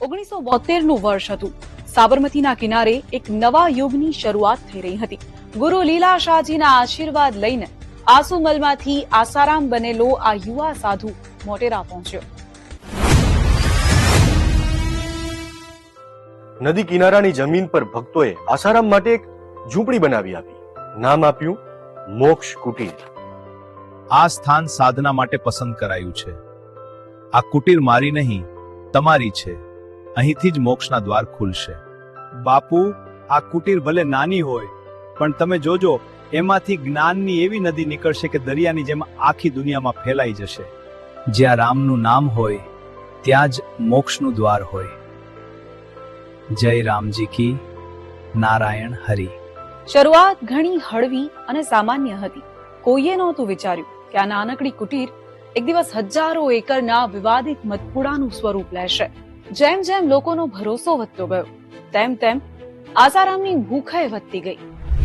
1972નું વર્ષ હતું. સાબરમતીના કિનારે એક નવા યુગની શરૂઆત થઈ રહી હતી. ગુરુ લીલા શાહજીના આશીર્વાદ લઈને આસુમલમાંથી આસારામ બનેલો આ યુવા સાધુ મોટેરા પહોંચ્યો. નદી કિનારાની જમીન પર ભક્તોએ આસારામ માટે એક ઝૂંપડી બનાવી આપી. નામ આપ્યું મોક્ષ કુટીર. આ સ્થાન સાધના માટે પસંદ કરાયું છે. આ કુટીર મારી નહીં, તમારી છે. અહીંથી જ મોક્ષના દ્વાર ખુલશે. બાપુ, આ કુટીર ભલે નાની હોય, પણ તમે જોજો, એમાંથી જ્ઞાનની એવી નદી નીકળશે કે દરિયાની જેમ આખી દુનિયામાં ફેલાઈ જશે. જ્યાં રામનું નામ હોય ત્યાં જ મોક્ષનું દ્વાર હોય. જય રામજી કી, નારાયણ હરિ. શરૂઆત ઘણી હળવી અને સામાન્ય હતી. કોઈએ નહોતું વિચાર્યું કે આ નાનકડી કુટીર એક દિવસ હજારો એકરના વિવાદિત મધપુડાનું સ્વરૂપ લેશે. જેમ જેમ લોકોનો ભરોસો વધતો ગયો, તેમ તેમ આસારામની ભૂખે વધતી ગઈ.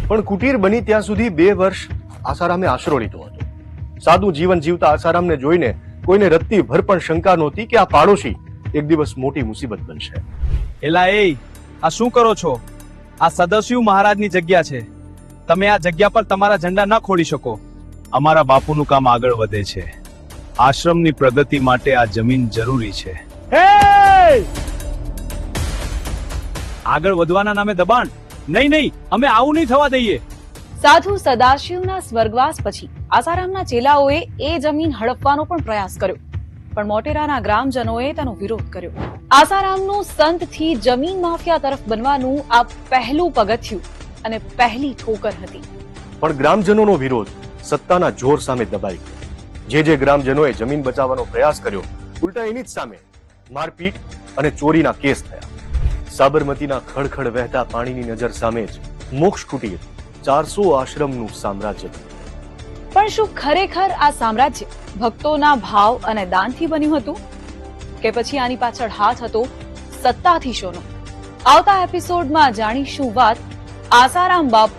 પણ કુટીર બની ત્યાં સુધી 2 વર્ષ આસારામે આશરો લીધો હતો. સાદું જીવન જીવતા આસારામને જોઈને કોઈને રત્તી ભર પણ શંકા નહોતી કે આ પાડોશી એક દિવસ મોટી મુસીબત બનશે. એલા એ, આ શું કરો છો? આ સદસ્યુ મહારાજની જગ્યા છે. તમે આ જગ્યા પર તમારા ઝંડા ન ખોડી શકો. અમારા બાપુનું કામ આગળ વધે છે. આશ્રમની પ્રગતિ માટે આ જમીન જરૂરી છે. આગળ વધવાના નામે દબાણ નહીં, નહીં, અમે આવું નહીં થવા દઈએ. સાધુ સદાશિવના સ્વર્ગવાસ પછી આસારામના ચેલાઓએ એ જમીન હડપવાનો પણ પ્રયાસ કર્યો, પણ મોટેરાના ગ્રામજનોએ તેનો વિરોધ કર્યો. આસારામનું સંતથી જમીન માફિયા તરફ બનવાનું આ પહેલું પગથિયું અને પહેલી ઠોકર હતી. પણ ગ્રામજનોનો વિરોધ સત્તાના જોર સામે દબાઈ ગયો. જે ગ્રામજનોએ જમીન બચાવવાનો પ્રયાસ કર્યો, ઉલટા એની જ સામે મારપીટ અને ચોરીના કેસ થયા. સાબરમતીના ખડખડ વહેતા પાણીની નજર સામે જ મોક્ષ કુટીર 400 આશ્રમનું સામ્રાજ્ય હતું. પણ શું ખરેખર આ સામ્રાજ્ય ભક્તોના ભાવ અને દાનથી બન્યું હતું, કે પછી આની પાછળ હાથ હતો સત્તાધીશોનો? આવતા એપિસોડમાં જાણીશું વાત આસારામ બાપુ